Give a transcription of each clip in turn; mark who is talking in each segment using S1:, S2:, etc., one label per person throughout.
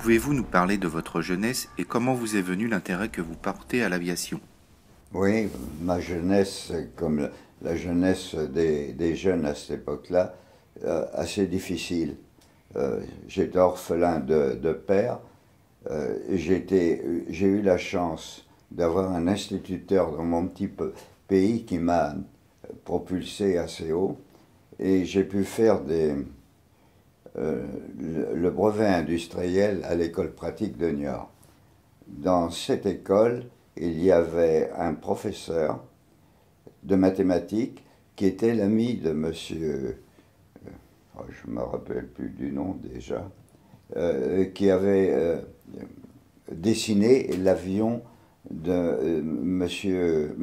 S1: Pouvez-vous nous parler de votre jeunesse et comment vous est venu l'intérêt que vous portez à l'aviation?
S2: Oui, ma jeunesse, comme la jeunesse des jeunes à cette époque-là, assez difficile. J'étais orphelin de père. J'ai eu la chance d'avoir un instituteur dans mon petit pays qui m'a propulsé assez haut. Et j'ai pu faire le brevet industriel à l'école pratique de Niort. Dans cette école, il y avait un professeur de mathématiques qui était l'ami de monsieur, je ne me rappelle plus du nom déjà, qui avait dessiné l'avion de monsieur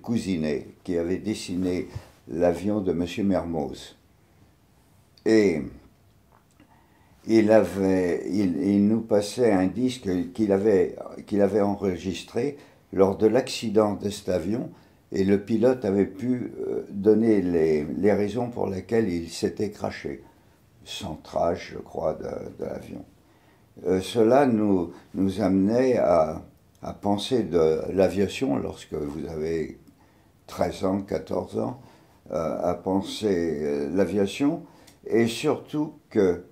S2: Cousinet, qui avait dessiné l'avion de monsieur Mermoz. Et il nous passait un disque qu'il avait enregistré lors de l'accident de cet avion, et le pilote avait pu donner les raisons pour lesquelles il s'était crashé. Centrage, je crois, de l'avion. Cela nous amenait à penser de l'aviation lorsque vous avez 13 ans, 14 ans, à penser l'aviation, et surtout que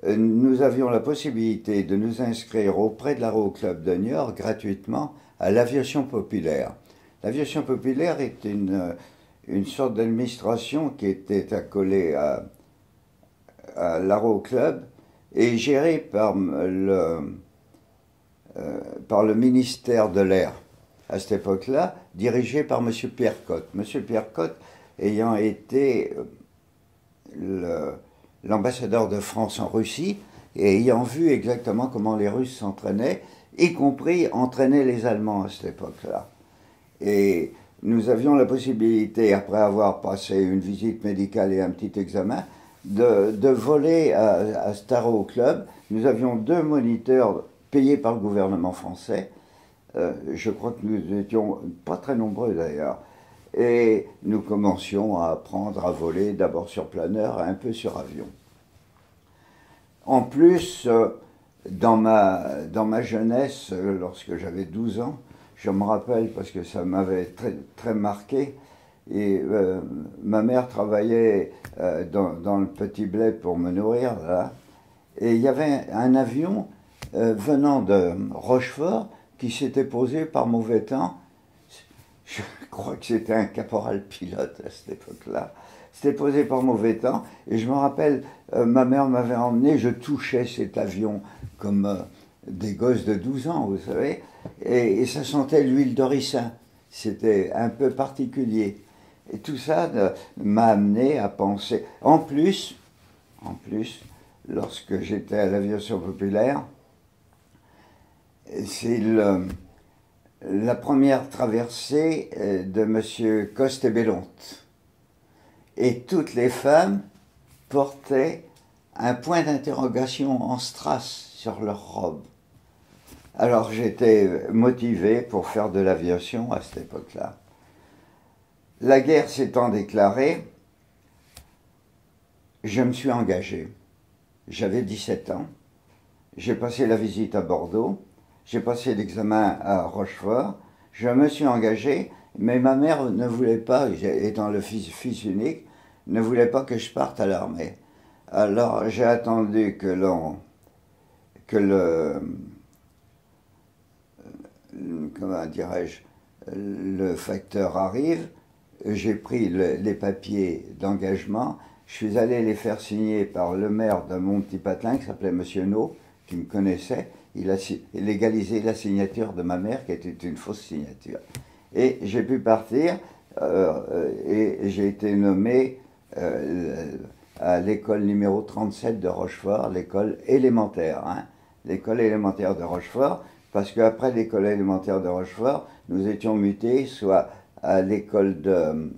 S2: nous avions la possibilité de nous inscrire auprès de l'Aéroclub de Niort gratuitement à l'aviation populaire. L'aviation populaire est une sorte d'administration qui était accolée à l'Aéroclub et gérée par le ministère de l'Air à cette époque-là, dirigée par M. Pierre Cotte. M. Pierre Cotte ayant été l'ambassadeur de France en Russie et ayant vu exactement comment les Russes s'entraînaient, y compris entraîner les Allemands à cette époque-là. Et nous avions la possibilité, après avoir passé une visite médicale et un petit examen, de voler à Staro Club. Nous avions 2 moniteurs payés par le gouvernement français. Je crois que nous étions pas très nombreux d'ailleurs. Et nous commencions à apprendre à voler d'abord sur planeur et un peu sur avion. En plus, dans ma jeunesse, lorsque j'avais 12 ans, je me rappelle parce que ça m'avait très, très marqué, et ma mère travaillait dans le petit blé pour me nourrir, là, et il y avait un avion venant de Rochefort qui s'était posé par mauvais temps. Je crois que c'était un caporal pilote à cette époque-là. C'était posé par mauvais temps. Et je me rappelle, ma mère m'avait emmené, je touchais cet avion comme des gosses de 12 ans, vous savez. Et ça sentait l'huile de ricin. C'était un peu particulier. Et tout ça m'a amené à penser. En plus, lorsque j'étais à l'aviation populaire, c'est la première traversée de M. Coste-et-Bellonte. Et toutes les femmes portaient un point d'interrogation en strass sur leur robe. Alors j'étais motivé pour faire de l'aviation à cette époque-là. La guerre s'étant déclarée, je me suis engagé. J'avais 17 ans. J'ai passé la visite à Bordeaux. J'ai passé l'examen à Rochefort, je me suis engagé, mais ma mère ne voulait pas, étant le fils unique, ne voulait pas que je parte à l'armée. Alors j'ai attendu que comment dirais-je, le facteur arrive, j'ai pris les papiers d'engagement, je suis allé les faire signer par le maire de mon petit patelin qui s'appelait Monsieur No, qui me connaissait. Il a légalisé la signature de ma mère, qui était une fausse signature. Et j'ai pu partir, et j'ai été nommé à l'école numéro 37 de Rochefort, l'école élémentaire. Hein, l'école élémentaire de Rochefort, parce qu'après l'école élémentaire de Rochefort, nous étions mutés soit à l'école de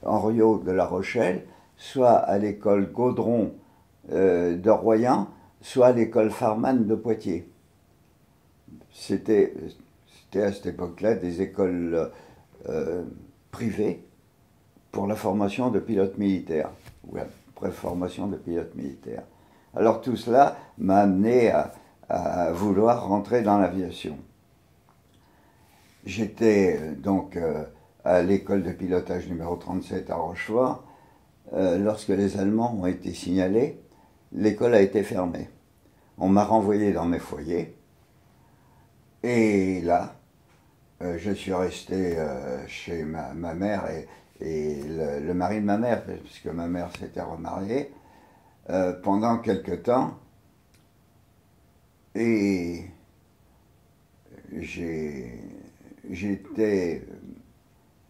S2: Henriot de La Rochelle, soit à l'école Gaudron de Royan, soit à l'école Farman de Poitiers. C'était à cette époque-là des écoles privées pour la formation de pilotes militaires, ou la préformation de pilotes militaires. Alors tout cela m'a amené à vouloir rentrer dans l'aviation. J'étais donc à l'école de pilotage numéro 37 à Rochefort. Lorsque les Allemands ont été signalés, l'école a été fermée. On m'a renvoyé dans mes foyers. Et là, je suis resté chez ma mère et le mari de ma mère, puisque ma mère s'était remariée, pendant quelque temps. Et j'étais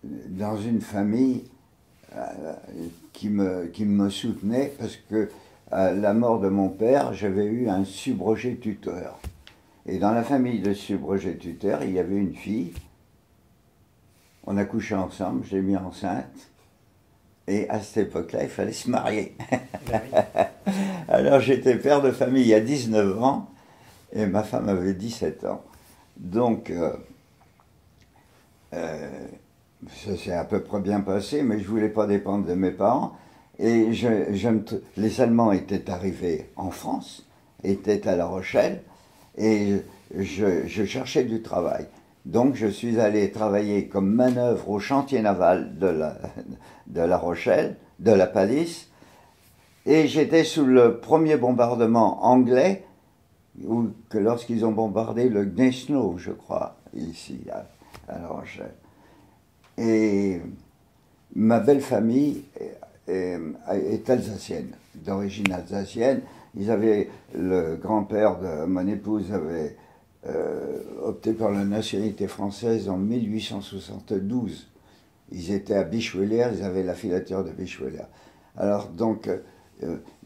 S2: dans une famille qui me soutenait parce que à la mort de mon père, j'avais eu un subrogé-tuteur. Et dans la famille de subrogé-tuteur, il y avait une fille. On a couché ensemble, je l'ai mis enceinte. Et à cette époque-là, il fallait se marier. Alors j'étais père de famille à 19 ans et ma femme avait 17 ans. Donc, ça s'est à peu près bien passé, mais je ne voulais pas dépendre de mes parents. Et les Allemands étaient arrivés en France, étaient à La Rochelle, et je cherchais du travail. Donc je suis allé travailler comme manœuvre au chantier naval de La Rochelle, de la Palisse, et j'étais sous le premier bombardement anglais, que lorsqu'ils ont bombardé le Gneisenau, je crois, ici, à La Rochelle. Et ma belle famille est alsacienne, d'origine alsacienne. Le grand-père de mon épouse avait opté pour la nationalité française en 1872. Ils étaient à Bischweiler, ils avaient la filature de Bischweiler. Alors donc,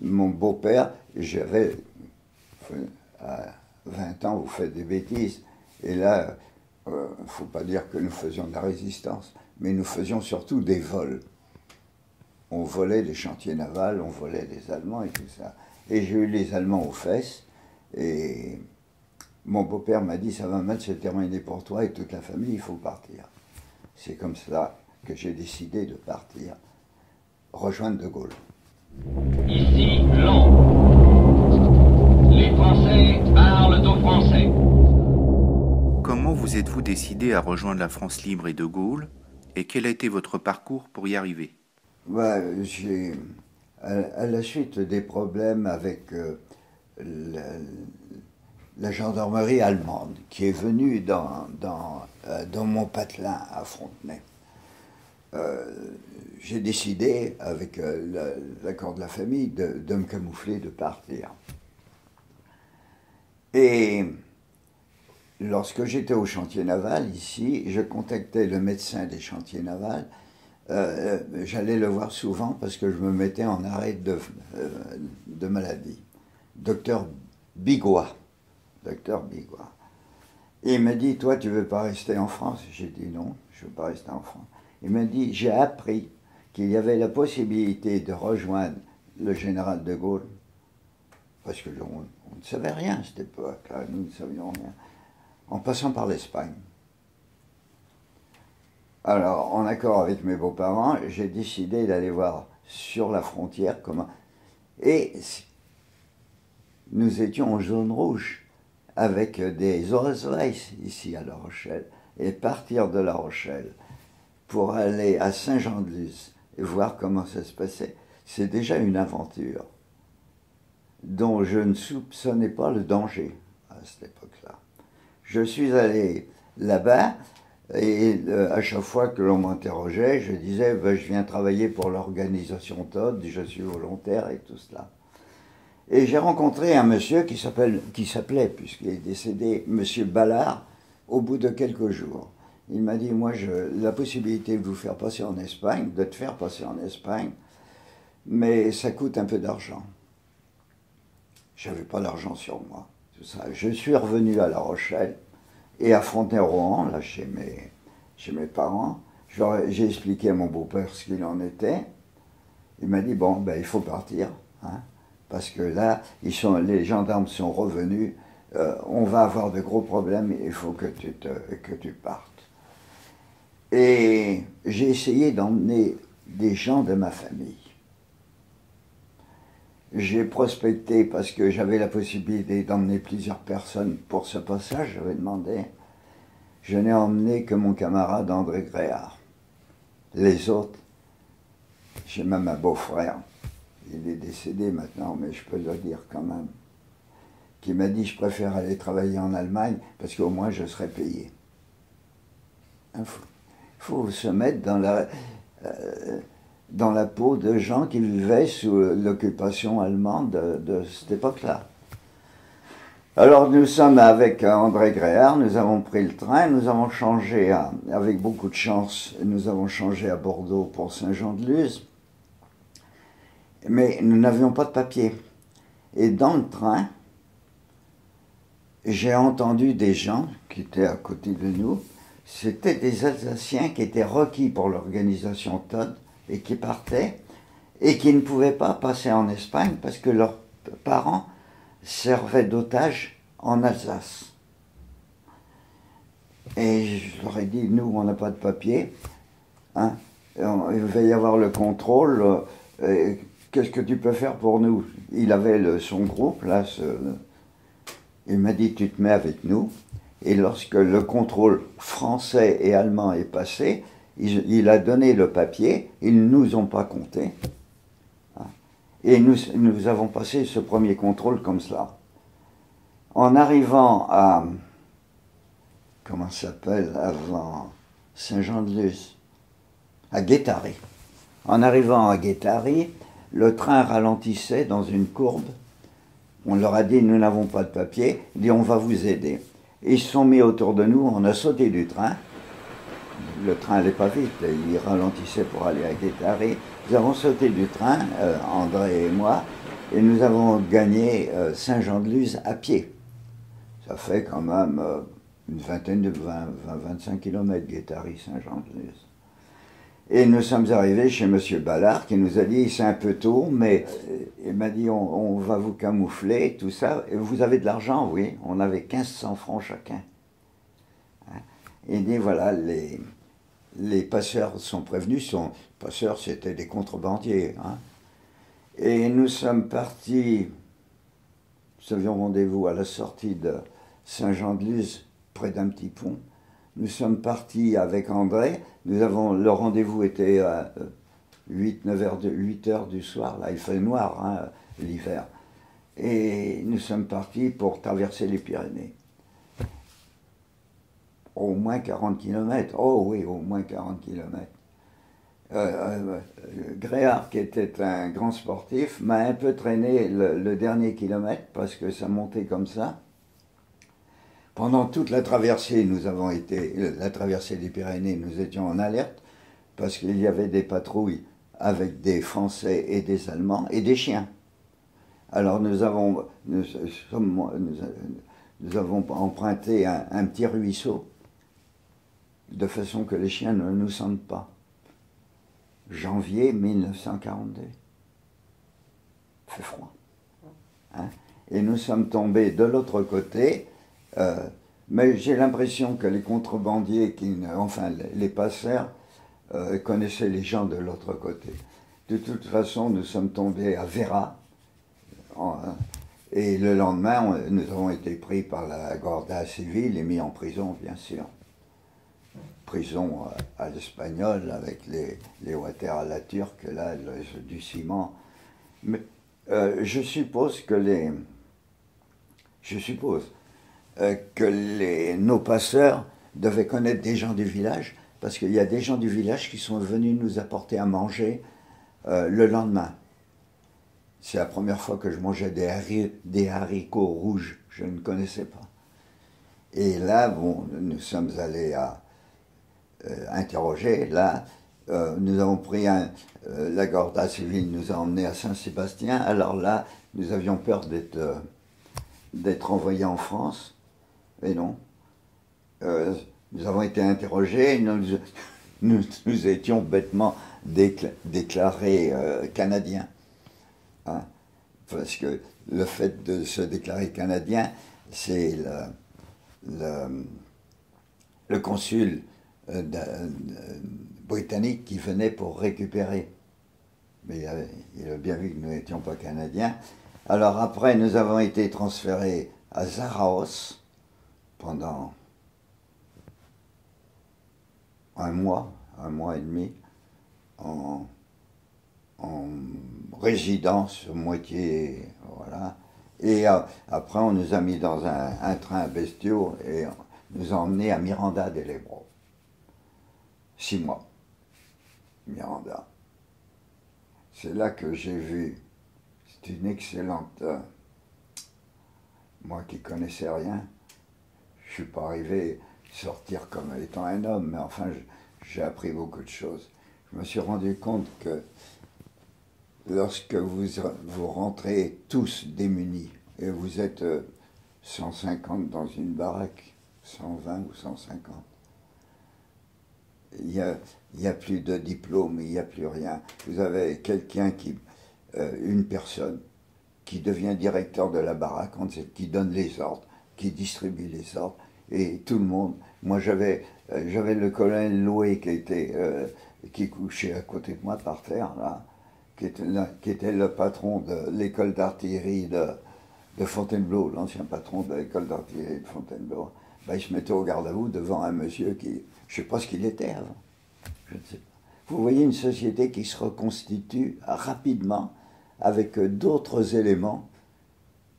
S2: mon beau-père, j'avais, à 20 ans, vous faites des bêtises, et là, il ne faut pas dire que nous faisions de la résistance, mais nous faisions surtout des vols. On volait des chantiers navals, on volait des Allemands et tout ça. Et j'ai eu les Allemands aux fesses, et mon beau-père m'a dit, ça va mal se terminer pour toi et toute la famille, il faut partir. C'est comme cela que j'ai décidé de partir, rejoindre De Gaulle.
S3: Ici, Londres. Les Français parlent aux Français.
S1: Comment vous êtes-vous décidé à rejoindre la France libre et De Gaulle, et quel a été votre parcours pour y arriver?
S2: À la suite des problèmes avec la gendarmerie allemande, qui est venue dans mon patelin à Frontenay, j'ai décidé, avec l'accord de la famille, de me camoufler, de partir. Et lorsque j'étais au chantier naval, ici, je contactais le médecin des chantiers navals. J'allais le voir souvent parce que je me mettais en arrêt de maladie. Docteur Bigois. Et il m'a dit, toi, tu veux pas rester en France? J'ai dit non, je veux pas rester en France. Il m'a dit, j'ai appris qu'il y avait la possibilité de rejoindre le général de Gaulle, parce que on ne savait rien à cette époque, nous ne savions rien, en passant par l'Espagne. Alors, en accord avec mes beaux-parents, j'ai décidé d'aller voir sur la frontière comment... Et nous étions en zone rouge, avec des Ausweis ici à La Rochelle, et partir de La Rochelle pour aller à Saint-Jean-de-Luz et voir comment ça se passait, c'est déjà une aventure dont je ne soupçonnais pas le danger à cette époque-là. Je suis allé là-bas, et à chaque fois que l'on m'interrogeait, je disais ben, je viens travailler pour l'organisation Todd, je suis volontaire et tout cela. Et j'ai rencontré un monsieur qui s'appelait, puisqu'il est décédé, monsieur Ballard, au bout de quelques jours. Il m'a dit, moi, la possibilité de vous faire passer en Espagne, de te faire passer en Espagne, mais ça coûte un peu d'argent. Je n'avais pas d'argent sur moi, tout ça. Je suis revenu à La Rochelle et à Frontenay-Rohan, là, chez mes parents. J'ai expliqué à mon beau-père ce qu'il en était. Il m'a dit, bon, ben, il faut partir, hein, parce que là, les gendarmes sont revenus, on va avoir de gros problèmes, il faut que tu partes. Et j'ai essayé d'emmener des gens de ma famille. J'ai prospecté parce que j'avais la possibilité d'emmener plusieurs personnes pour ce passage, j'avais demandé. Je n'ai emmené que mon camarade André Gréard. Les autres, j'ai même un beau-frère, il est décédé maintenant, mais je peux le dire quand même, qui m'a dit je préfère aller travailler en Allemagne parce qu'au moins je serai payé. Il faut se mettre dans la peau de gens qui vivaient sous l'occupation allemande de cette époque-là. Alors nous sommes avec André Gréard, nous avons pris le train, nous avons changé, avec beaucoup de chance, nous avons changé à Bordeaux pour Saint-Jean-de-Luz, mais nous n'avions pas de papier. Et dans le train, j'ai entendu des gens qui étaient à côté de nous, c'était des Alsaciens qui étaient requis pour l'organisation TOD et qui partaient et qui ne pouvaient pas passer en Espagne parce que leurs parents servaient d'otages en Alsace. Et je leur ai dit, nous, on n'a pas de papier, hein, il va y avoir le contrôle, qu'est-ce que tu peux faire pour nous? Il avait son groupe, là, il m'a dit, tu te mets avec nous, et lorsque le contrôle français et allemand est passé, il a donné le papier, ils ne nous ont pas compté, hein, et nous avons passé ce premier contrôle comme cela. En arrivant à, comment ça s'appelle, avant Saint-Jean-de-Luz, à Guétari. En arrivant à Guétari, le train ralentissait dans une courbe. On leur a dit, nous n'avons pas de papier, il dit, on va vous aider. Ils se sont mis autour de nous, on a sauté du train. Le train n'allait pas vite, il ralentissait pour aller à Guétari. Nous avons sauté du train, André et moi, et nous avons gagné Saint-Jean-de-Luz à pied. Ça fait quand même une vingtaine de 20-25 km, Guétari, Saint-Jean-de-Luz. Et nous sommes arrivés chez M. Ballard qui nous a dit, c'est un peu tôt, mais il m'a dit, on va vous camoufler, tout ça. Et vous avez de l'argent? Oui, on avait 1500 francs chacun. Hein? Il dit, voilà, les passeurs sont prévenus, passeurs c'était des contrebandiers. Hein? Et nous sommes partis, nous avions rendez-vous à la sortie de Saint-Jean-de-Luz, près d'un petit pont. Nous sommes partis avec André, le rendez-vous était à 8 heures du soir, là il fait noir, hein, l'hiver. Et nous sommes partis pour traverser les Pyrénées. Au moins 40 km, oh oui, au moins 40 km. Gréard, qui était un grand sportif, m'a un peu traîné le dernier kilomètre parce que ça montait comme ça. Pendant toute la traversée, la traversée des Pyrénées, nous étions en alerte parce qu'il y avait des patrouilles avec des Français et des Allemands et des chiens. Alors nous avons emprunté un petit ruisseau de façon que les chiens ne nous sentent pas. Janvier 1942. Il fait froid. Hein? Et nous sommes tombés de l'autre côté. Mais j'ai l'impression que les contrebandiers, enfin les passeurs, connaissaient les gens de l'autre côté. De toute façon, nous sommes tombés à Vera, et le lendemain, nous avons été pris par la Guardia Civile et mis en prison, bien sûr. Prison à l'espagnol, avec les water à la turque, là, du ciment. Mais je suppose que nos passeurs devaient connaître des gens du village, parce qu'il y a des gens du village qui sont venus nous apporter à manger le lendemain. C'est la première fois que je mangeais des haricots rouges, je ne connaissais pas. Et là, bon, nous sommes allés à interroger, là, nous avons pris la Guardia Civile nous a emmenés à Saint-Sébastien, alors là, nous avions peur d'être envoyés en France. Mais non. Nous avons été interrogés, nous étions bêtement déclarés canadiens. Hein, parce que le fait de se déclarer canadien, c'est le consul britannique qui venait pour récupérer mais il a bien vu que nous n'étions pas Canadiens. Alors après, nous avons été transférés à Zaraos pendant un mois et demi, en résidence moitié, voilà. Et après, on nous a mis dans un train bestiaux et nous a emmenés à Miranda del Ebro. 6 mois, Miranda. C'est là que j'ai vu, c'est une excellente, moi qui connaissais rien, je suis pas arrivé sortir comme étant un homme, mais enfin, j'ai appris beaucoup de choses. Je me suis rendu compte que lorsque vous rentrez tous démunis, et vous êtes 150 dans une baraque, 120 ou 150, il n'y a plus de diplôme, il n'y a plus rien. Vous avez quelqu'un une personne qui devient directeur de la baraque, qui donne les ordres, qui distribue les ordres, et tout le monde. Moi, j'avais le colonel Loué qui couchait à côté de moi par terre, là, qui était le patron de l'école d'artillerie de Fontainebleau, l'ancien patron de l'école d'artillerie de Fontainebleau. Ben, il se mettait au garde à vous devant un monsieur qui, je ne sais pas ce qu'il était avant, je ne sais pas. Vous voyez une société qui se reconstitue rapidement avec d'autres éléments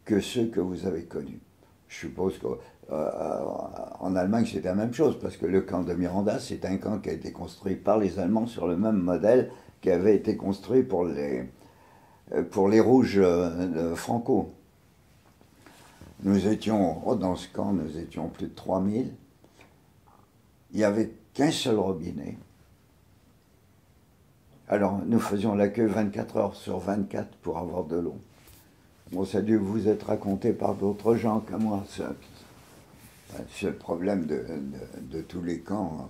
S2: que ceux que vous avez connus. Je suppose qu'en Allemagne c'est la même chose, parce que le camp de Miranda, c'est un camp qui a été construit par les Allemands sur le même modèle qui avait été construit pour les Rouges Franco. Nous étions, dans ce camp, nous étions plus de 3000. Il n'y avait qu'un seul robinet. Alors, nous faisions la queue 24 heures sur 24 pour avoir de l'eau. Bon, ça a dû vous être raconté par d'autres gens qu'à moi. C'est le problème de tous les camps.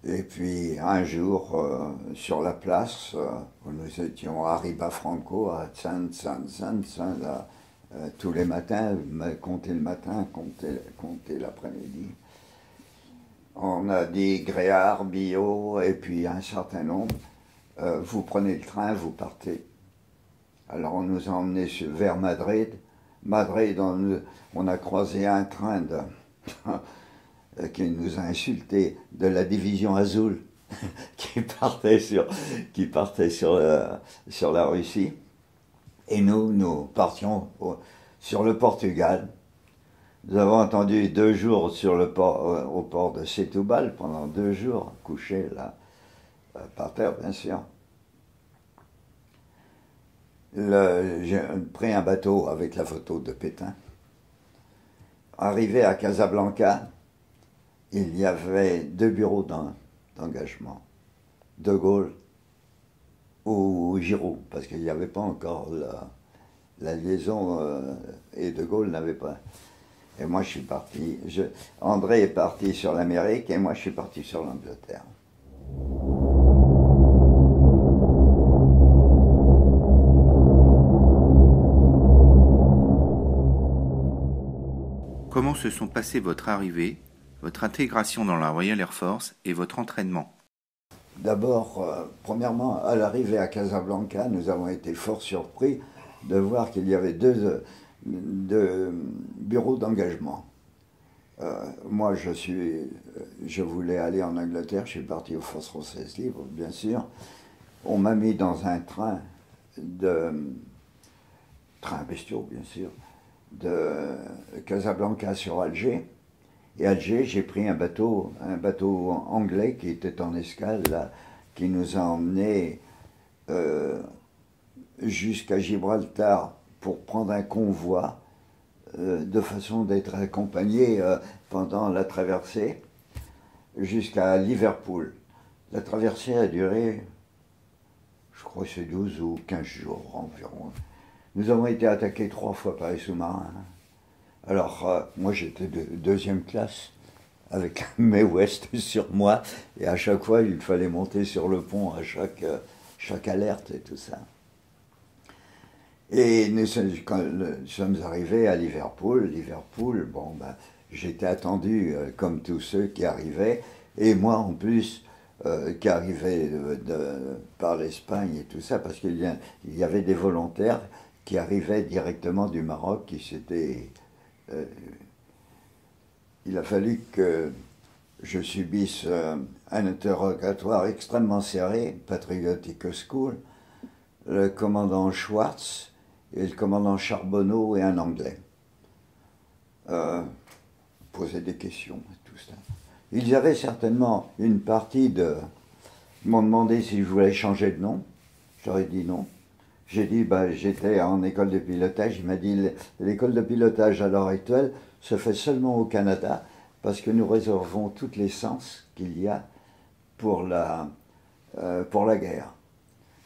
S2: Et puis, un jour, sur la place, où nous étions à Ribafranco, à Tsan, tous les matins, compter le matin, compter l'après-midi. On a dit Gréard, Bio, et puis un certain nombre. Vous prenez le train, vous partez. Alors on nous a emmenés vers Madrid. Madrid, on a croisé un train qui nous a insultés de la division Azul qui partait sur la Russie. Et nous partions sur le Portugal. Nous avons attendu 2 jours au port de Setúbal, pendant 2 jours, couchés là, par terre, bien sûr. J'ai pris un bateau avec la photo de Pétain. Arrivé à Casablanca, il y avait 2 bureaux d'engagement. De Gaulle ou Giroud, parce qu'il n'y avait pas encore la liaison, et De Gaulle n'avait pas. Et moi je suis parti, André est parti sur l'Amérique et moi je suis parti sur l'Angleterre.
S1: Comment se sont passées votre arrivée, votre intégration dans la Royal Air Force et votre entraînement?
S2: D'abord, premièrement, à l'arrivée à Casablanca, nous avons été fort surpris de voir qu'il y avait deux bureaux d'engagement. Moi, je voulais aller en Angleterre, je suis parti aux Forces françaises libres, bien sûr. On m'a mis dans un train bestiaux, bien sûr, de Casablanca sur Alger. Et Alger, j'ai pris un bateau anglais qui était en escale, là, qui nous a emmenés jusqu'à Gibraltar pour prendre un convoi, de façon d'être accompagné pendant la traversée jusqu'à Liverpool. La traversée a duré, je crois que c'est 12 ou 15 jours environ. Nous avons été attaqués 3 fois par les sous-marins. Alors, moi j'étais de 2e classe, avec mes West sur moi, et à chaque fois il fallait monter sur le pont à chaque alerte et tout ça. Et quand nous sommes arrivés à Liverpool, bon, j'étais attendu comme tous ceux qui arrivaient, et moi en plus, qui arrivaient par l'Espagne et tout ça, parce qu'il y avait des volontaires qui arrivaient directement du Maroc, qui s'étaient... il a fallu que je subisse un interrogatoire extrêmement serré, Patriotic School, le commandant Schwartz et le commandant Charbonneau et un Anglais. Poser des questions et tout ça. Ils avaient certainement une partie de... Ils m'ont demandé si je voulais changer de nom. Je leur ai dit non. J'ai dit, j'étais en école de pilotage. Il m'a dit, l'école de pilotage à l'heure actuelle se fait seulement au Canada parce que nous réservons toutes les licences qu'il y a pour la guerre.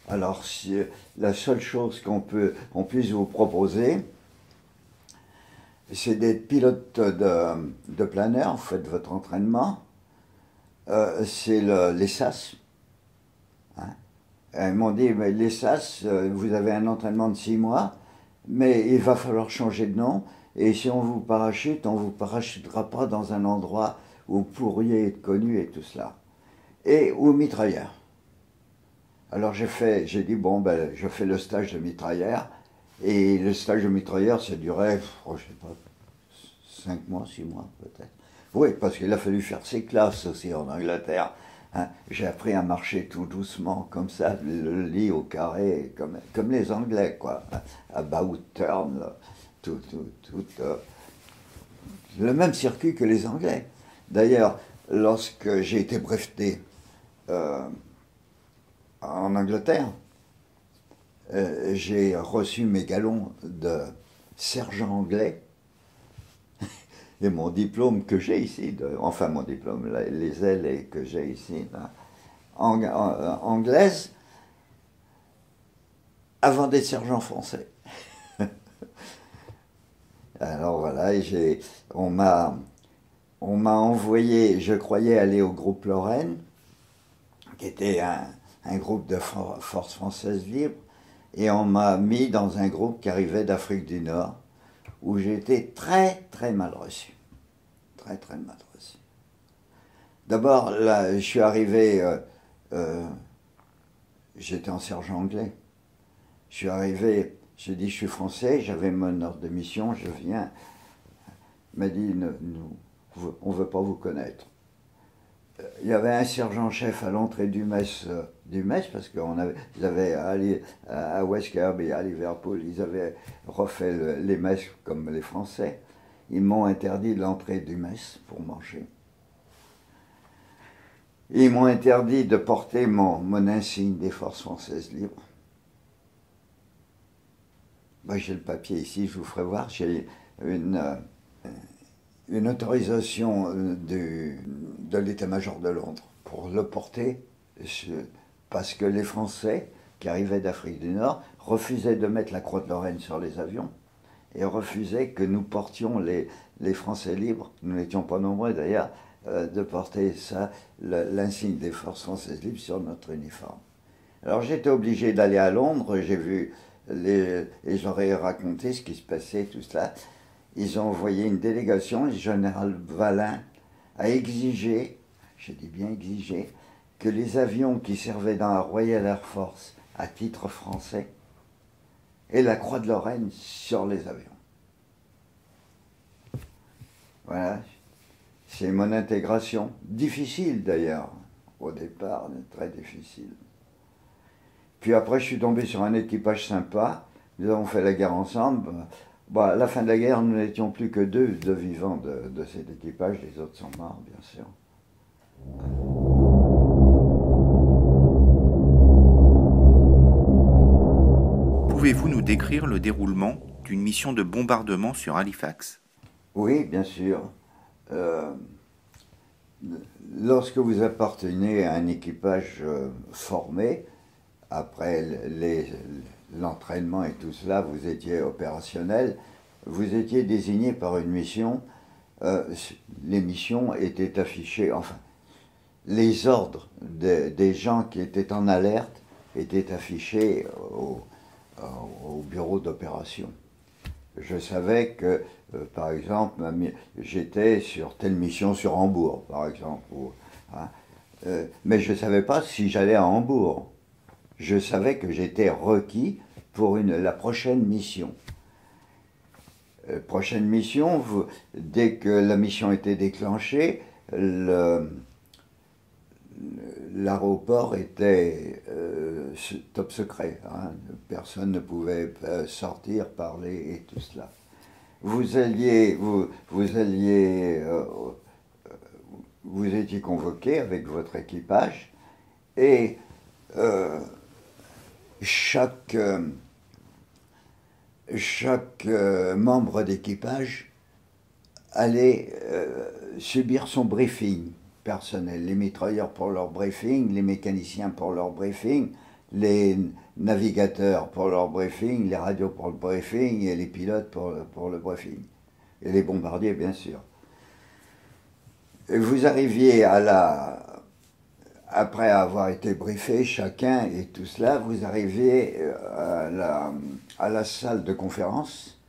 S2: Alors, si, la seule chose qu'on puisse vous proposer, c'est d'être pilote de planeur, vous faites votre entraînement, c'est les SAS. Hein. Ils m'ont dit, mais les SAS, vous avez un entraînement de 6 mois, mais il va falloir changer de nom, et si on vous parachute, on ne vous parachutera pas dans un endroit où vous pourriez être connu et tout cela. Et ou mitrailleur. Alors j'ai dit, bon, je fais le stage de mitrailleur, et le stage de mitrailleur, ça durait, je ne sais pas, 5 mois, 6 mois peut-être. Oui, parce qu'il a fallu faire ses classes aussi en Angleterre. Hein. J'ai appris à marcher tout doucement, comme ça, le lit au carré, comme les Anglais, quoi. About turn, le même circuit que les Anglais. D'ailleurs, lorsque j'ai été breveté en Angleterre, j'ai reçu mes galons de sergent anglais et mon diplôme que j'ai ici, enfin mon diplôme, les ailes que j'ai ici, anglaise, avant d'être sergent français. Alors voilà, on m'a envoyé, je croyais aller au groupe Lorraine, qui était un groupe de forces françaises libres, et on m'a mis dans un groupe qui arrivait d'Afrique du Nord, où j'ai été très très mal reçu. Très très mal reçu. D'abord, là, je suis arrivé, j'étais en sergent anglais. Je suis arrivé, j'ai dit je suis français, j'avais mon ordre de mission, je viens. Il m'a dit on ne veut pas vous connaître. Il y avait un sergent-chef à l'entrée du mess, parce qu'ils avaient à West Kirby, à Liverpool, ils avaient refait les messes comme les Français. Ils m'ont interdit l'entrée du mess pour manger. Ils m'ont interdit de porter mon insigne des forces françaises libres. J'ai le papier ici, je vous ferai voir. J'ai une autorisation de l'état-major de Londres pour le porter, parce que les Français qui arrivaient d'Afrique du Nord refusaient de mettre la croix de Lorraine sur les avions et refusaient que nous portions les Français libres, nous n'étions pas nombreux d'ailleurs, de porter ça, l'insigne des forces françaises libres sur notre uniforme. Alors j'étais obligé d'aller à Londres, j'ai vu et j'aurais raconté ce qui se passait, tout cela. Ils ont envoyé une délégation, le général Valin a exigé, je dis bien exigé, que les avions qui servaient dans la Royal Air Force à titre français aient la croix de Lorraine sur les avions. Voilà, c'est mon intégration, difficile d'ailleurs, au départ, très difficile. Puis après, je suis tombé sur un équipage sympa, nous avons fait la guerre ensemble. À la fin de la guerre, nous n'étions plus que deux vivants de cet équipage, les autres sont morts, bien sûr.
S1: Pouvez-vous nous décrire le déroulement d'une mission de bombardement sur Halifax?
S2: Oui, bien sûr. Lorsque vous appartenez à un équipage formé, après l'entraînement et tout cela, vous étiez opérationnel, vous étiez désigné par une mission, les missions étaient affichées, enfin, les ordres des gens qui étaient en alerte étaient affichés au bureau d'opération. Je savais que, par exemple, j'étais sur telle mission sur Hambourg, par exemple, Mais je ne savais pas si j'allais à Hambourg. Je savais que j'étais requis pour la prochaine mission. Prochaine mission, dès que la mission était déclenchée, l'aéroport était top secret. Hein. Personne ne pouvait sortir, parler et tout cela. Vous étiez convoqué avec votre équipage et chaque membre d'équipage allait subir son briefing personnel. Les mitrailleurs pour leur briefing, les mécaniciens pour leur briefing, les navigateurs pour leur briefing, les radios pour le briefing et les pilotes pour le briefing. Et les bombardiers, bien sûr. Et vous arriviez après avoir été briefé chacun et tout cela, vous arriviez à la salle de conférence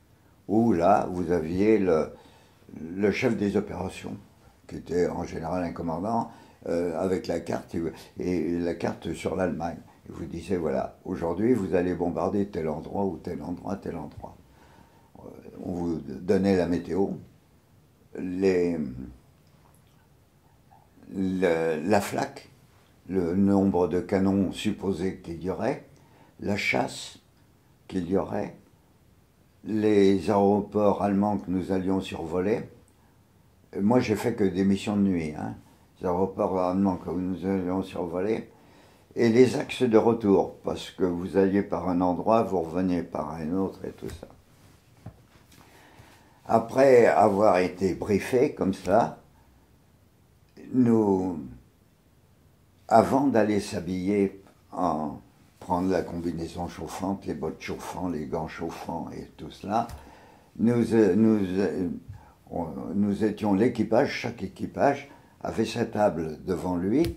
S2: où là, vous aviez le chef des opérations, qui était en général un commandant, avec la carte et la carte sur l'Allemagne. Il vous disait, voilà, aujourd'hui vous allez bombarder tel endroit ou tel endroit, tel endroit. On vous donnait la météo, la flaque, le nombre de canons supposés qu'il y aurait, la chasse qu'il y aurait, les aéroports allemands que nous allions survoler. Moi, j'ai fait que des missions de nuit, hein. Les aéroports allemands que nous allions survoler, et les axes de retour, parce que vous alliez par un endroit, vous reveniez par un autre et tout ça. Après avoir été briefés comme ça, avant d'aller s'habiller, prendre la combinaison chauffante, les bottes chauffantes, les gants chauffants et tout cela, nous étions l'équipage, chaque équipage avait sa table devant lui,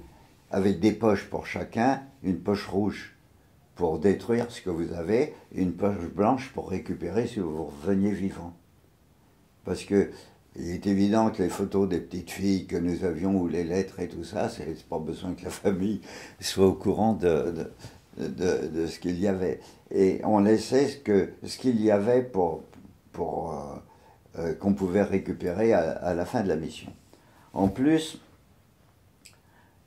S2: avec des poches pour chacun, une poche rouge pour détruire ce que vous avez, et une poche blanche pour récupérer si vous reveniez vivant. Parce que il est évident que les photos des petites filles que nous avions, ou les lettres et tout ça, c'est pas besoin que la famille soit au courant de ce qu'il y avait. Et on laissait ce qu'il y avait pour qu'on pouvait récupérer à la fin de la mission. En plus,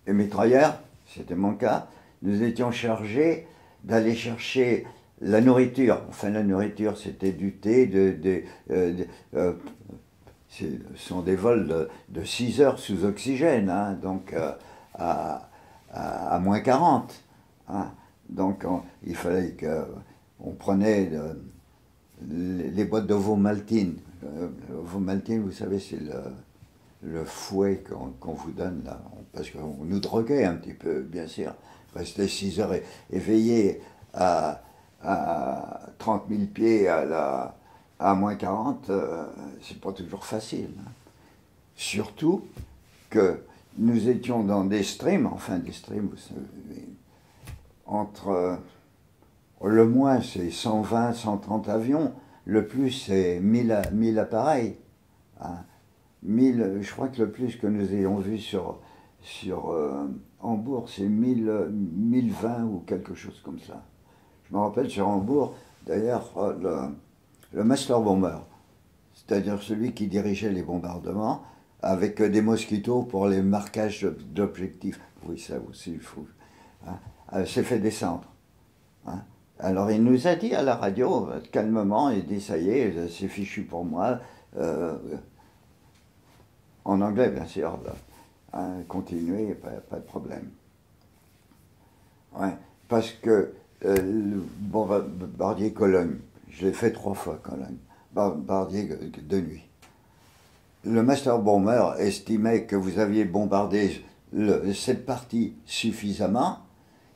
S2: les mitrailleurs, c'était mon cas, nous étions chargés d'aller chercher la nourriture. Enfin, la nourriture, c'était du thé, ce sont des vols de 6 heures sous oxygène, hein, donc à moins 40. Hein. Donc il fallait qu'on prenait les boîtes d'ovomaltine. L'ovomaltine, vous savez, c'est le fouet qu'on vous donne là, parce qu'on nous droguait un petit peu, bien sûr. Rester 6 heures éveillé à 30 000 pieds à moins 40, c'est pas toujours facile. Hein. Surtout que nous étions dans des streams, vous savez, entre le moins c'est 120, 130 avions, le plus c'est 1000 appareils. Hein. 1000, je crois que le plus que nous ayons vu sur Hambourg, c'est 1020 ou quelque chose comme ça. Je me rappelle sur Hambourg, d'ailleurs, le Master Bomber, c'est-à-dire celui qui dirigeait les bombardements, avec des mosquitos pour les marquages d'objectifs. Oui, ça aussi, il faut. Hein, s'est fait descendre. Hein. Alors il nous a dit à la radio, calmement, il dit, ça y est, c'est fichu pour moi. En anglais, bien sûr. Là. Hein, continuez, pas de problème. Ouais, parce que le bombardier Cologne, je l'ai fait 3 fois, Cologne, bombardier de nuit. Le Master Bomber estimait que vous aviez bombardé cette partie suffisamment.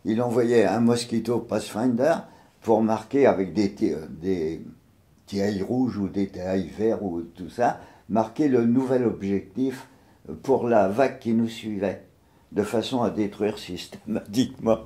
S2: Il envoyait un Mosquito Pathfinder pour marquer avec des tirailles rouges ou des tirailles verts ou tout ça, marquer le nouvel objectif pour la vague qui nous suivait, de façon à détruire systématiquement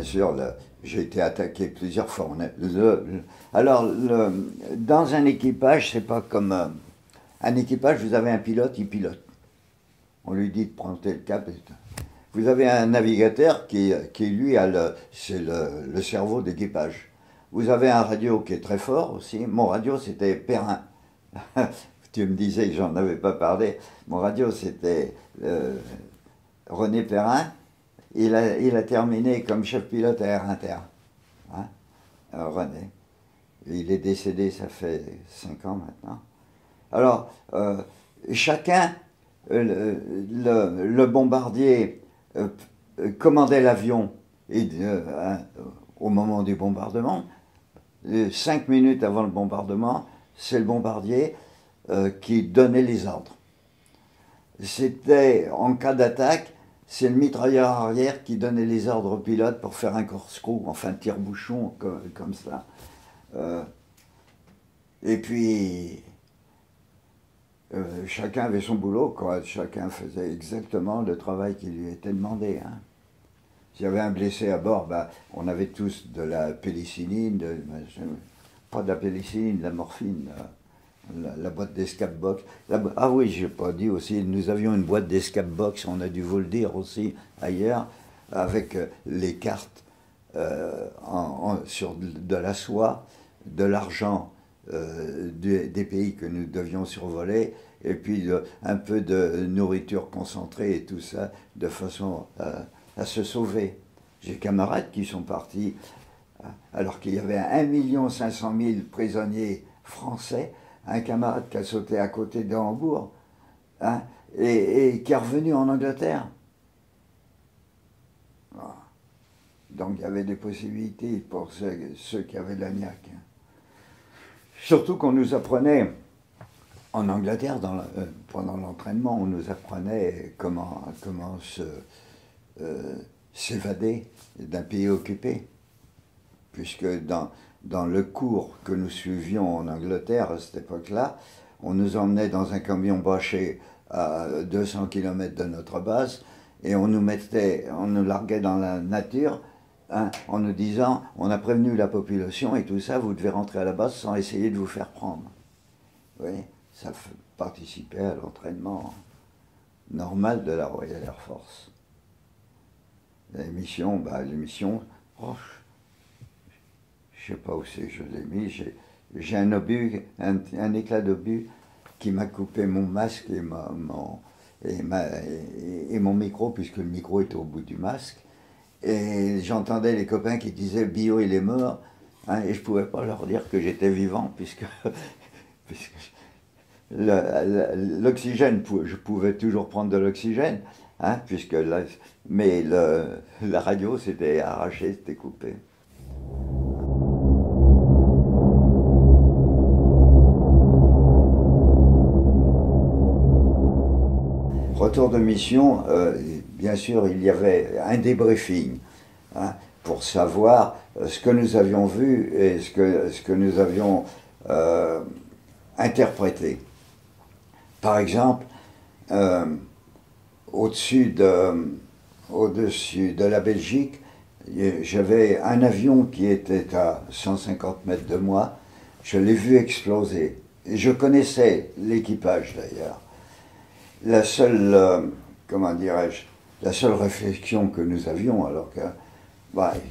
S2: sûr, j'ai été attaqué plusieurs fois. Dans un équipage, c'est pas comme un équipage, vous avez un pilote, il pilote. On lui dit de prendre tel cap. Vous avez un navigateur qui lui, c'est le cerveau d'équipage. Vous avez un radio qui est très fort aussi. Mon radio, c'était Perrin. Tu me disais que j'en avais pas parlé. Mon radio, c'était René Perrin. Il a terminé comme chef pilote à Air Inter. Hein, René. Il est décédé, ça fait 5 ans maintenant. Alors, chacun, le bombardier commandait l'avion au moment du bombardement. 5 minutes avant le bombardement, c'est le bombardier qui donnait les ordres. C'était, en cas d'attaque, c'est le mitrailleur arrière qui donnait les ordres au pilote pour faire un corkscrew, enfin tire-bouchon, comme ça. Et puis, chacun avait son boulot, quoi. Chacun faisait exactement le travail qui lui était demandé. Hein. S'il y avait un blessé à bord, on avait tous de la pénicilline, pas de la pénicilline, de la morphine, la boîte d'escape box. Ah oui, j'ai pas dit aussi, nous avions une boîte d'escape box, on a dû vous le dire aussi ailleurs, avec les cartes sur de la soie, de l'argent des pays que nous devions survoler, et puis un peu de nourriture concentrée et tout ça, de façon à se sauver. J'ai des camarades qui sont partis, alors qu'il y avait 1 500 000 prisonniers français, un camarade qui a sauté à côté de Hambourg, hein, et qui est revenu en Angleterre. Donc il y avait des possibilités pour ceux qui avaient de la niaque. Surtout qu'on nous apprenait, en Angleterre, pendant l'entraînement, on nous apprenait comment s'évader d'un pays occupé. Puisque dans le cours que nous suivions en Angleterre à cette époque-là, on nous emmenait dans un camion bâché à 200 km de notre base et on nous larguait dans la nature, hein, en nous disant « on a prévenu la population et tout ça, vous devez rentrer à la base sans essayer de vous faire prendre ». Oui, ça participait à l'entraînement normal de la Royal Air Force. Les missions, oh, je ne sais pas où c'est que je l'ai mis, j'ai un obus, un éclat d'obus qui m'a coupé mon masque et mon micro, puisque le micro était au bout du masque. Et j'entendais les copains qui disaient « Bio, il est mort hein, », et je ne pouvais pas leur dire que j'étais vivant, puisque l'oxygène, je pouvais toujours prendre de l'oxygène, hein, mais la radio c'était arraché, c'était coupé. Retour de mission, bien sûr, il y avait un débriefing, hein, pour savoir ce que nous avions vu et ce que nous avions interprété. Par exemple, au-dessus de la Belgique, j'avais un avion qui était à 150 mètres de moi, je l'ai vu exploser. Et je connaissais l'équipage d'ailleurs. La seule, la seule réflexion que nous avions, alors que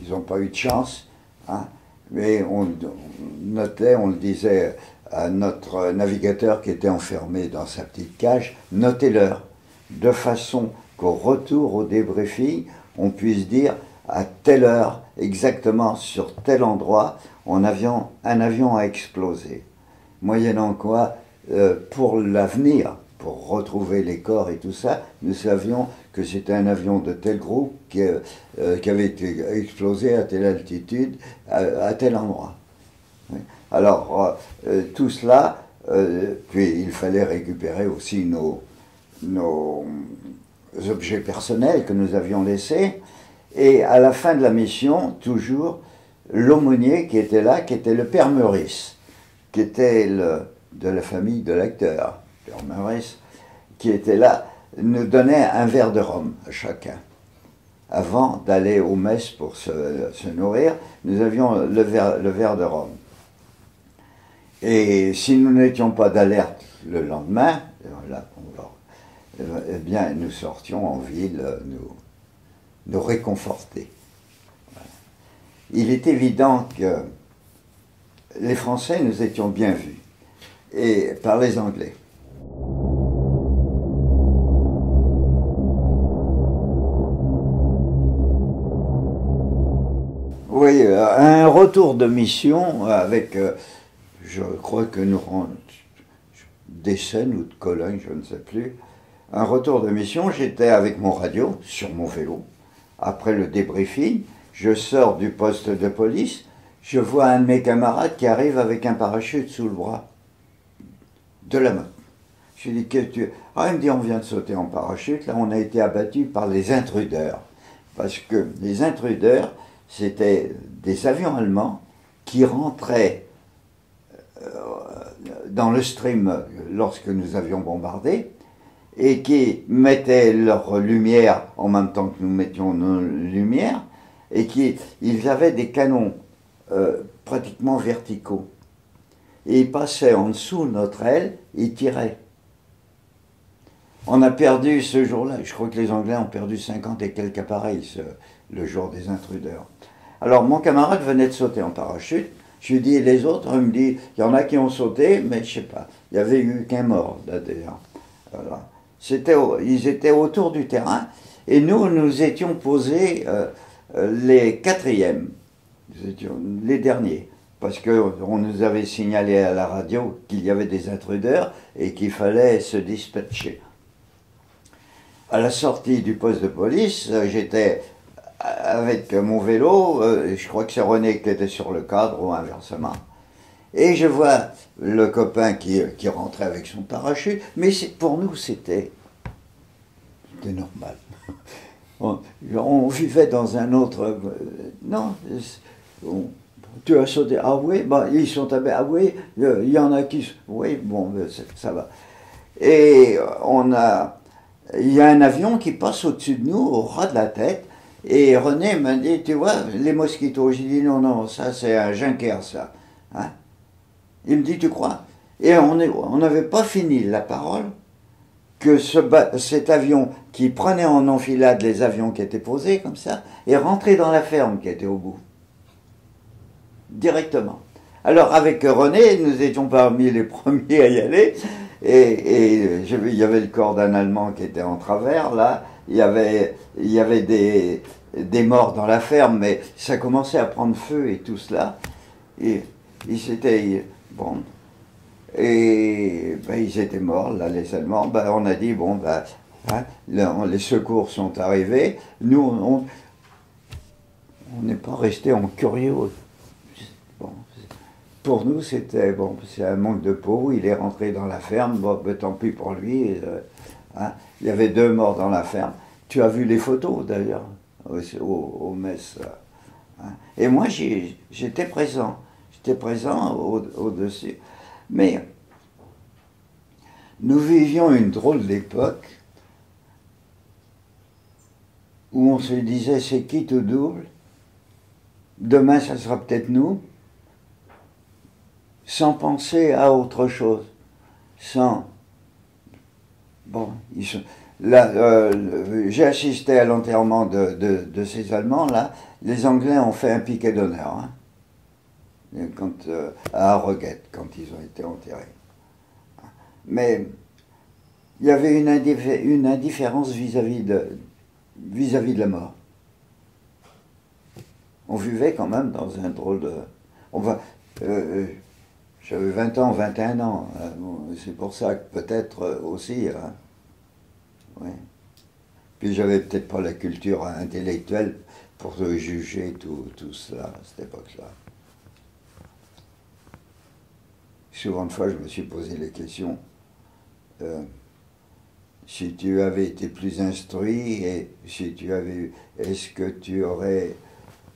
S2: ils n'ont pas eu de chance, hein, mais on notait, on le disait à notre navigateur qui était enfermé dans sa petite cage, notez l'heure, de façon qu'au retour au débriefing, on puisse dire à telle heure, exactement sur tel endroit, un avion a explosé. Moyennant quoi, pour l'avenir, pour retrouver les corps et tout ça, nous savions que c'était un avion de tel groupe qui avait été explosé à telle altitude, à tel endroit. Alors, tout cela, puis il fallait récupérer aussi nos objets personnels que nous avions laissés, et à la fin de la mission, toujours, l'aumônier qui était là, qui était le père Meurice, qui était de la famille de l'acteur, père Meurice, qui était là, nous donnait un verre de rhum à chacun. avant d'aller aux messes pour se nourrir, nous avions le verre de rhum. Et si nous n'étions pas d'alerte le lendemain, là, eh bien, nous sortions en ville nous réconforter. Voilà. Il est évident que les Français, nous étions bien vus, et par les Anglais. Oui, un retour de mission avec, je crois que nous d'Essen ou de Cologne, je ne sais plus, un retour de mission, j'étais avec mon radio, sur mon vélo, après le débriefing, je sors du poste de police, je vois un de mes camarades qui arrive avec un parachute sous le bras, de la main. Je lui dis, qu'est-ce que tu... Ah, il me dit, on vient de sauter en parachute, là on a été abattus par les intruders, parce que les intruders, c'était des avions allemands qui rentraient dans le stream lorsque nous avions bombardé et qui mettaient leur lumière en même temps que nous mettions nos lumières et ils avaient des canons pratiquement verticaux. Et ils passaient en dessous de notre aile et ils tiraient. On a perdu ce jour-là, je crois que les Anglais ont perdu 50 et quelques appareils le jour des intruders. Alors mon camarade venait de sauter en parachute, je lui dis, les autres, il me dit, il y en a qui ont sauté, mais je sais pas, il y avait eu qu'un mort d'ailleurs. Voilà. Ils étaient autour du terrain, et nous étions posés les quatrièmes, nous étions les derniers, parce qu'on nous avait signalé à la radio qu'il y avait des intruders et qu'il fallait se dispatcher. À la sortie du poste de police, j'étais avec mon vélo, je crois que c'est René qui était sur le cadre ou inversement, et je vois le copain qui rentrait avec son parachute, mais pour nous c'était normal. On vivait dans un autre... non, tu as sauté, ah oui, bah, ils sont tombés, ah oui, il y en a qui... Oui, bon, ça va. Et il y a un avion qui passe au-dessus de nous, au ras de la tête, et René m'a dit, tu vois, les mosquitos. J'ai dit, non, ça c'est un Junker, ça. Hein? Il me dit, tu crois? Et on n'avait pas fini la parole que cet avion qui prenait en enfilade les avions qui étaient posés comme ça, est rentré dans la ferme qui était au bout. Directement. Alors avec René, nous étions parmi les premiers à y aller, et il y avait le corps d'un Allemand qui était en travers, là, il y avait des morts dans la ferme, mais ça commençait à prendre feu et tout cela, et bon, et ben, ils étaient morts, là, les Allemands. Ben, on a dit, bon, ben, hein, les secours sont arrivés, nous, on n'est pas resté en curieux. Bon, pour nous, c'était, bon, c'est un manque de peau, il est rentré dans la ferme, bon, ben, tant pis pour lui, hein, il y avait 2 morts dans la ferme. Tu as vu les photos, d'ailleurs, aux messes. Hein. Et moi, j'étais présent au-dessus. Mais nous vivions une drôle d'époque où on se disait, c'est qui tout double? Demain, ça sera peut-être nous, sans penser à autre chose, sans... Bon, là, j'ai assisté à l'enterrement de ces Allemands, là. Les Anglais ont fait un piquet d'honneur, hein, à Harrogate, quand ils ont été enterrés. Mais il y avait une indifférence vis-à-vis de la mort. On vivait quand même dans un drôle de... j'avais 20 ans, 21 ans, c'est pour ça que peut-être aussi... Hein, ouais. Puis j'avais peut-être pas la culture intellectuelle pour juger tout cela à cette époque-là. Souvent de fois, je me suis posé les questions. Si tu avais été plus instruit, et si tu avais... Est-ce que tu aurais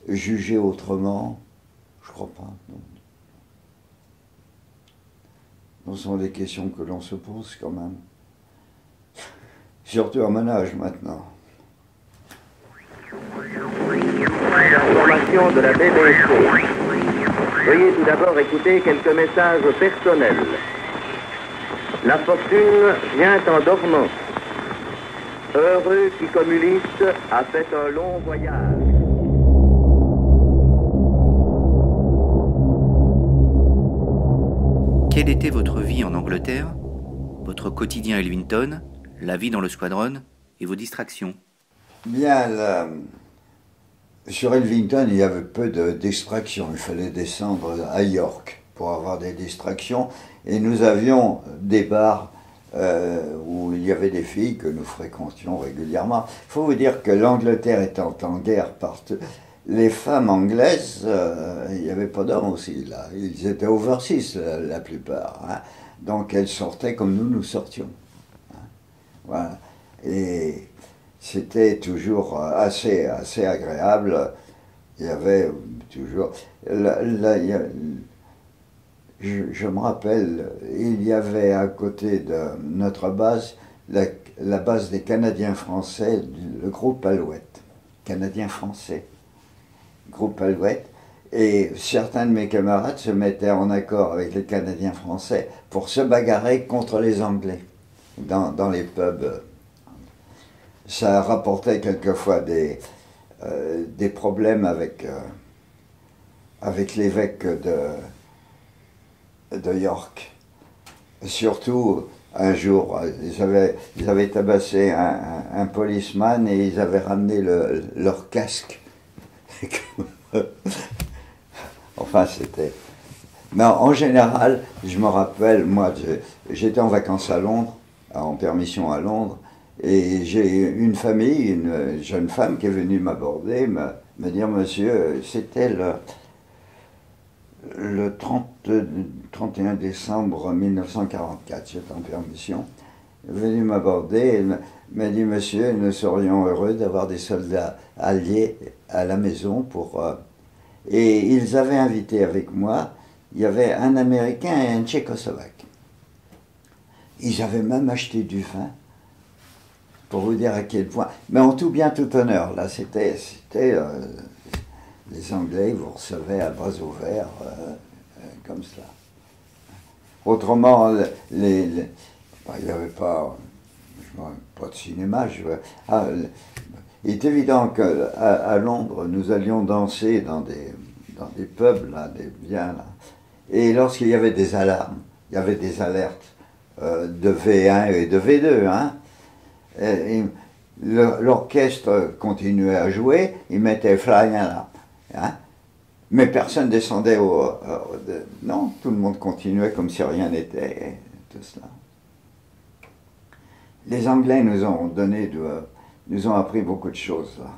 S2: jugé autrement? Je crois pas, non. Ce sont des questions que l'on se pose quand même. Surtout à mon âge maintenant.
S4: Information de la BBC. Veuillez tout d'abord écouter quelques messages personnels. La fortune vient en dormant. Heureux qui, comme Ulysse, a fait un long voyage.
S1: Quelle était votre vie en Angleterre, votre quotidien à Elvington, la vie dans le squadron et vos distractions?
S2: Bien, sur Elvington, il y avait peu de distractions. Il fallait descendre à York pour avoir des distractions. Et nous avions des bars où il y avait des filles que nous fréquentions régulièrement. Il faut vous dire que l'Angleterre étant en guerre partout, les femmes anglaises, il n'y avait pas d'hommes aussi là. Ils étaient overseas la plupart. Hein. Donc elles sortaient comme nous sortions. Hein. Voilà. Et c'était toujours assez agréable. Il y avait toujours... Je me rappelle, il y avait à côté de notre base, la base des Canadiens français, le groupe Alouette. Canadiens français. Groupe Alouette. Et certains de mes camarades se mettaient en accord avec les Canadiens français pour se bagarrer contre les Anglais dans les pubs. Ça rapportait quelquefois des problèmes avec l'évêque de York. Surtout, un jour, ils avaient tabassé un policeman et ils avaient ramené leur casque. Enfin, c'était... Mais en général, je me rappelle, moi, j'étais en vacances à Londres, en permission à Londres, et j'ai une famille, une jeune femme qui est venue m'aborder, me dire, monsieur, c'était le 31 décembre 1944, j'étais en permission, venu m'aborder et m'a dit, monsieur, nous serions heureux d'avoir des soldats alliés à la maison pour... Et ils avaient invité avec moi, il y avait un Américain et un Tchécoslovaque. Ils avaient même acheté du vin, pour vous dire à quel point... Mais en tout bien, tout honneur, là, c'était les Anglais, vous recevaient à bras ouverts, comme cela. Autrement, il n'y avait pas de cinéma. Il est évident qu'à Londres, nous allions danser dans des pubs, là, là. Et lorsqu'il y avait des alarmes, il y avait des alertes de V1 et de V2, hein, l'orchestre continuait à jouer, il mettait Flying Alarm. Hein, mais personne descendait non, tout le monde continuait comme si rien n'était, tout cela. Les Anglais nous ont appris beaucoup de choses, là.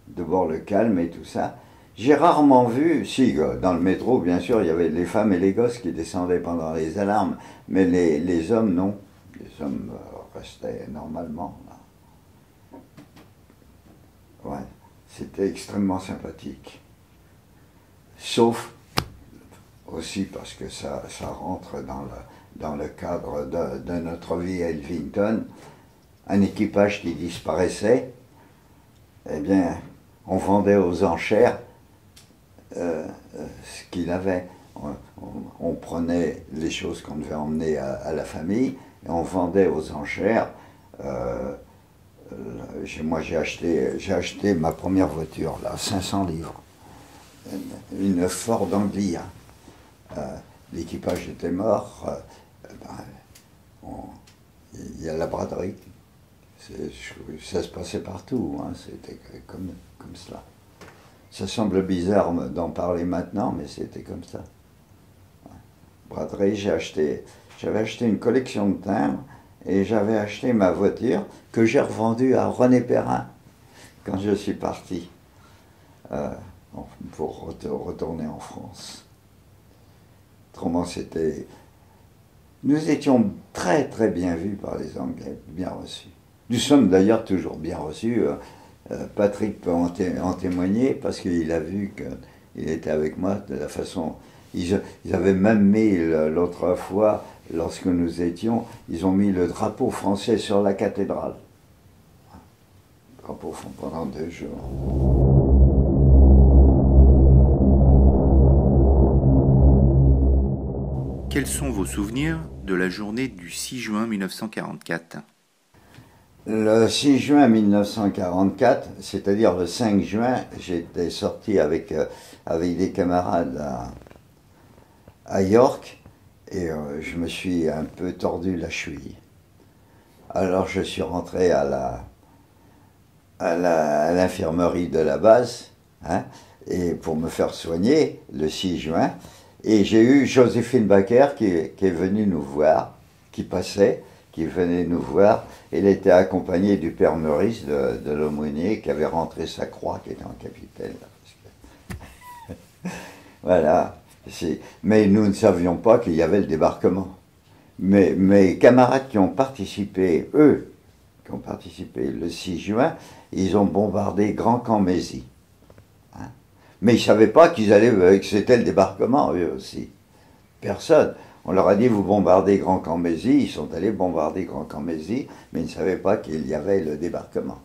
S2: D'abord le calme et tout ça. J'ai rarement vu, si, dans le métro, bien sûr, il y avait les femmes et les gosses qui descendaient pendant les alarmes, mais les hommes, non. Les hommes restaient normalement, là. Ouais, c'était extrêmement sympathique. Sauf aussi parce que ça rentre dans le cadre de notre vie à Elvington, un équipage qui disparaissait, eh bien, on vendait aux enchères ce qu'il avait. On prenait les choses qu'on devait emmener à la famille et on vendait aux enchères. Moi, j'ai acheté ma première voiture, là, 500 livres. Une Ford Anglia. L'équipage était mort. Il y a la braderie. Ça se passait partout. Hein, c'était comme cela. Ça semble bizarre d'en parler maintenant, mais c'était comme ça. Braderie, j'avais acheté une collection de timbres et j'avais acheté ma voiture que j'ai revendue à René Perrin quand je suis parti pour retourner en France. Autrement, nous étions très très bien vus par les Anglais, bien reçus. Nous sommes d'ailleurs toujours bien reçus. Patrick peut en témoigner parce qu'il a vu qu'il était avec moi de la façon... Ils avaient même mis l'autre fois, lorsque nous étions, ils ont mis le drapeau français sur la cathédrale. Pas profond pendant 2 jours.
S1: Quels sont vos souvenirs de la journée du 6 juin 1944?
S2: Le 6 juin 1944, c'est-à-dire le 5 juin, j'étais sorti avec des camarades à York et je me suis un peu tordu la cheville. Alors je suis rentré à l'infirmerie de la base, hein, et pour me faire soigner le 6 juin. Et j'ai eu Joséphine Baker qui est venue nous voir, qui venait nous voir. Elle était accompagnée du père Meurice de l'aumônier qui avait rentré sa croix, qui était en capitaine. Voilà. Mais nous ne savions pas qu'il y avait le débarquement. Mais mes camarades qui ont participé, le 6 juin, ils ont bombardé Grand Camp-Mézy. Hein? Mais ils ne savaient pas que c'était le débarquement, eux aussi. Personne. On leur a dit, vous bombardez Grand Camp-Mézy, ils sont allés bombarder Grand Camp-Mézy, mais ils ne savaient pas qu'il y avait le débarquement.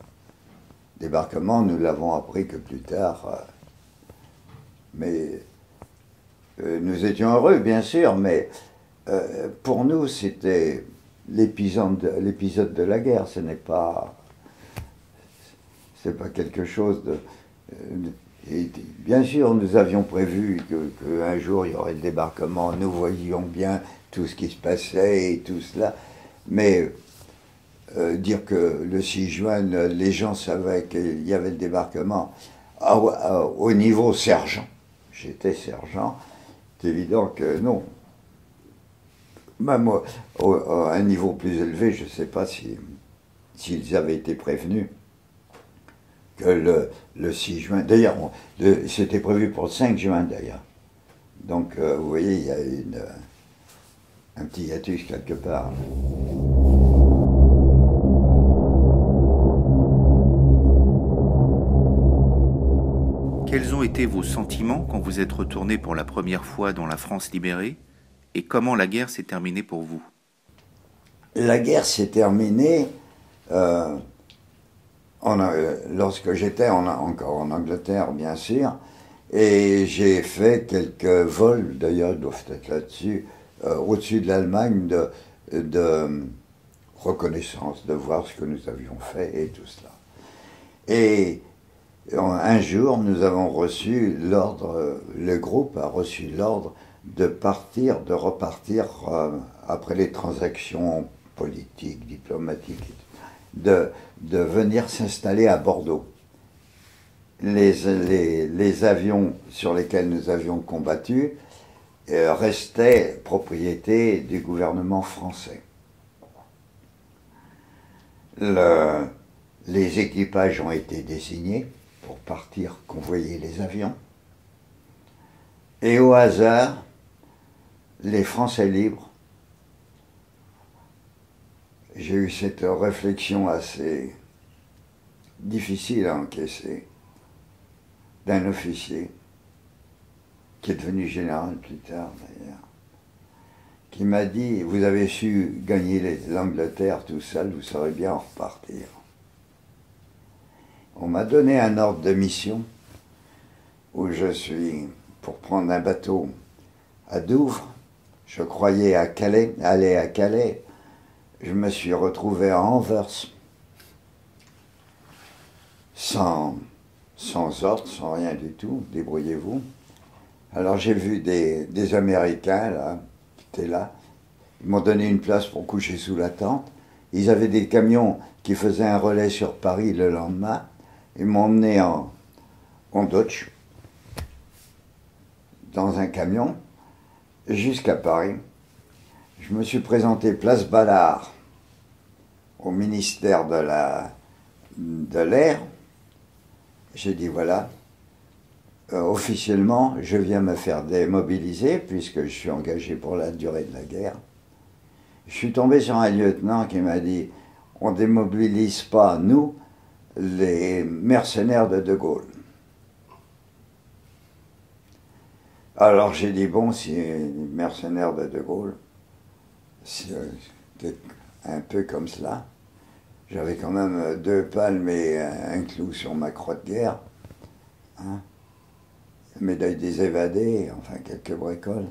S2: Débarquement, nous l'avons appris que plus tard. Mais nous étions heureux, bien sûr, mais pour nous, c'était l'épisode de la guerre. Ce n'est pas quelque chose de... Et bien sûr, nous avions prévu qu'un jour il y aurait le débarquement, nous voyions bien tout ce qui se passait et tout cela, mais dire que le 6 juin, les gens savaient qu'il y avait le débarquement au niveau sergent, j'étais sergent, c'est évident que non. Même à un niveau plus élevé, je ne sais pas s'ils avaient été prévenus que le 6 juin, d'ailleurs, c'était prévu pour le 5 juin d'ailleurs. Donc, vous voyez, il y a un petit hiatus quelque part.
S1: Quels ont été vos sentiments quand vous êtes retourné pour la première fois dans la France libérée, et comment la guerre s'est terminée pour vous?
S2: La guerre s'est terminée lorsque j'étais encore en Angleterre, bien sûr, et j'ai fait quelques vols, d'ailleurs, ils doivent être là-dessus, au-dessus de l'Allemagne, de reconnaissance, de voir ce que nous avions fait et tout cela. Et un jour, nous avons reçu l'ordre, le groupe a reçu l'ordre de repartir après les transactions politiques, diplomatiques, de venir s'installer à Bordeaux. Les avions sur lesquels nous avions combattu restaient propriété du gouvernement français. Les équipages ont été désignés pour partir convoyer les avions. Et au hasard, les Français libres, j'ai eu cette réflexion assez difficile à encaisser d'un officier qui est devenu général plus tard d'ailleurs, qui m'a dit, vous avez su gagner l'Angleterre tout seul, vous saurez bien en repartir. On m'a donné un ordre de mission où je suis pour prendre un bateau à Douvres. Je croyais aller à Calais. Je me suis retrouvé à Anvers, sans ordre, sans rien du tout, débrouillez-vous. Alors j'ai vu des Américains là, qui étaient là. Ils m'ont donné une place pour coucher sous la tente. Ils avaient des camions qui faisaient un relais sur Paris le lendemain. Ils m'ont emmené en Dodge, dans un camion, jusqu'à Paris. Je me suis présenté place Ballard, au ministère de l'Air. J'ai dit voilà, officiellement, je viens me faire démobiliser puisque je suis engagé pour la durée de la guerre. Je suis tombé sur un lieutenant qui m'a dit on ne démobilise pas, nous, les mercenaires de Gaulle. Alors j'ai dit bon, si les mercenaires de Gaulle, c'est un peu comme cela, J'avais quand même 2 palmes et un clou sur ma croix de guerre. Hein. Médaille des évadés, enfin quelques bricoles.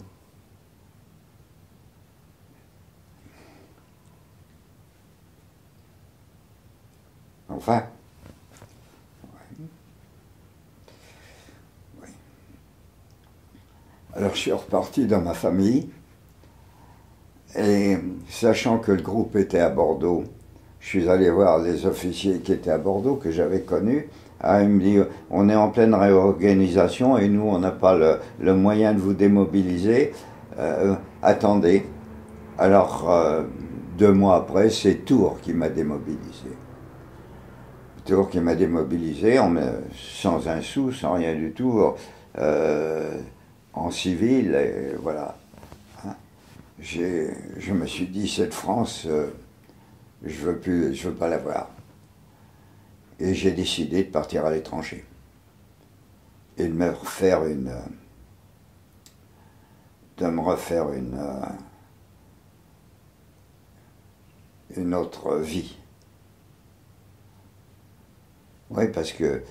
S2: Enfin. Ouais. Oui. Alors je suis reparti dans ma famille. Et sachant que le groupe était à Bordeaux, je suis allé voir les officiers qui étaient à Bordeaux, que j'avais connus. Ah, il me dit, on est en pleine réorganisation et nous, on n'a pas le moyen de vous démobiliser. Attendez. Alors, 2 mois après, c'est Tours qui m'a démobilisé. Tours qui m'a démobilisé, sans un sou, sans rien du tout, en civil, et voilà. Je me suis dit, cette France, je veux pas la voir. Et j'ai décidé de partir à l'étranger. Et de me refaire une autre vie. Oui, parce que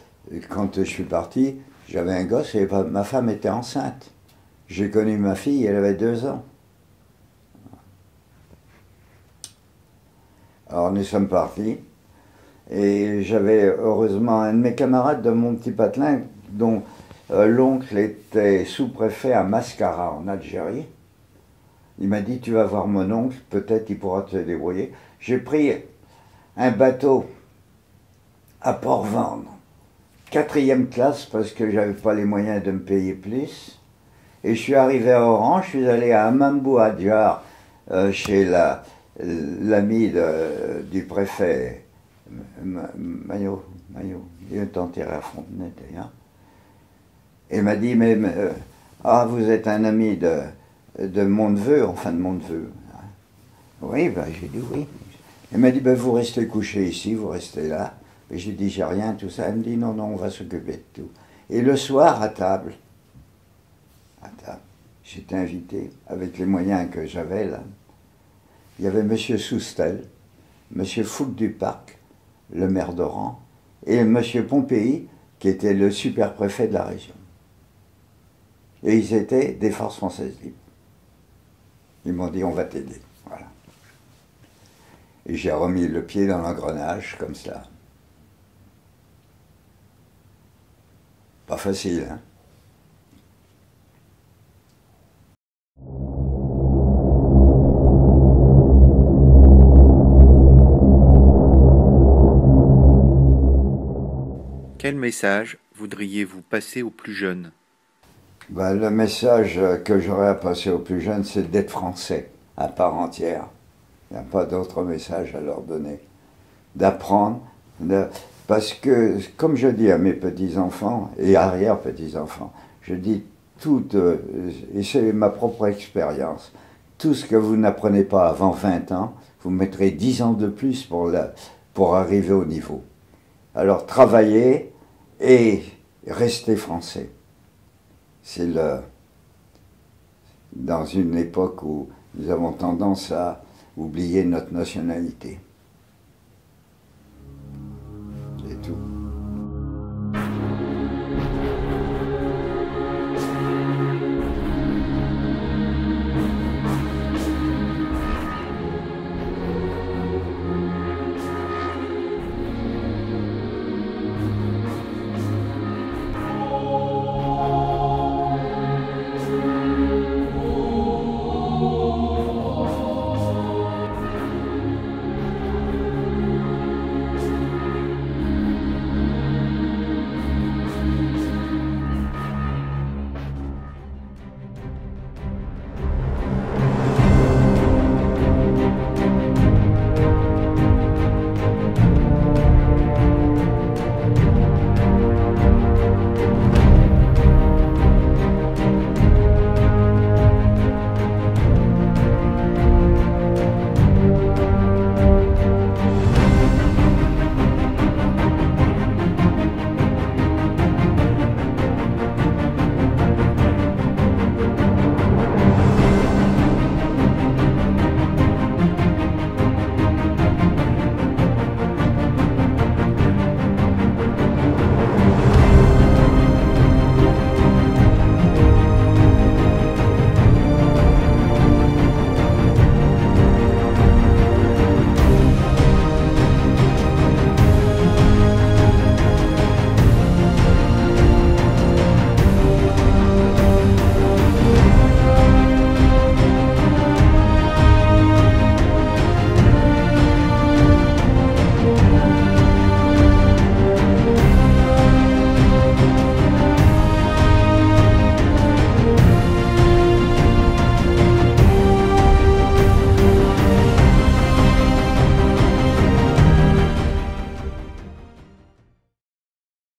S2: quand je suis parti, j'avais un gosse et ma femme était enceinte. J'ai connu ma fille, elle avait 2 ans. Alors nous sommes partis, et j'avais heureusement un de mes camarades de mon petit patelin, dont l'oncle était sous-préfet à Mascara, en Algérie. Il m'a dit, tu vas voir mon oncle, peut-être il pourra te débrouiller. J'ai pris un bateau à Port-Vendre, 4e classe, parce que j'avais pas les moyens de me payer plus. Et je suis arrivé à Oran, je suis allé à Amambou Adjar, chez l'ami du préfet, Maillot, il est enterré à Fontenay d'ailleurs. Et il m'a dit, mais vous êtes un ami de mon neveu, enfin de mon neveu. Oui, j'ai dit oui. Il m'a dit, vous restez couché ici, vous restez là. Et j'ai dit, j'ai rien, tout ça. Elle me dit, non, on va s'occuper de tout. Et le soir, à table, j'étais invité, avec les moyens que j'avais là. Il y avait M. Soustel, M. Fouque du Parc, le maire d'Oran, et M. Pompéi, qui était le super-préfet de la région. Et ils étaient des forces françaises libres. Ils m'ont dit, on va t'aider. Voilà. Et j'ai remis le pied dans l'engrenage, comme ça. Pas facile, hein?
S1: Quel message voudriez-vous passer aux plus jeunes?
S2: Le message que j'aurais à passer aux plus jeunes, c'est d'être français à part entière. Il n'y a pas d'autre message à leur donner. D'apprendre, parce que, comme je dis à mes petits-enfants et arrière-petits-enfants, je dis tout, et c'est ma propre expérience, tout ce que vous n'apprenez pas avant 20 ans, vous mettrez 10 ans de plus pour arriver au niveau. Alors travaillez et restez français. C'est dans une époque où nous avons tendance à oublier notre nationalité.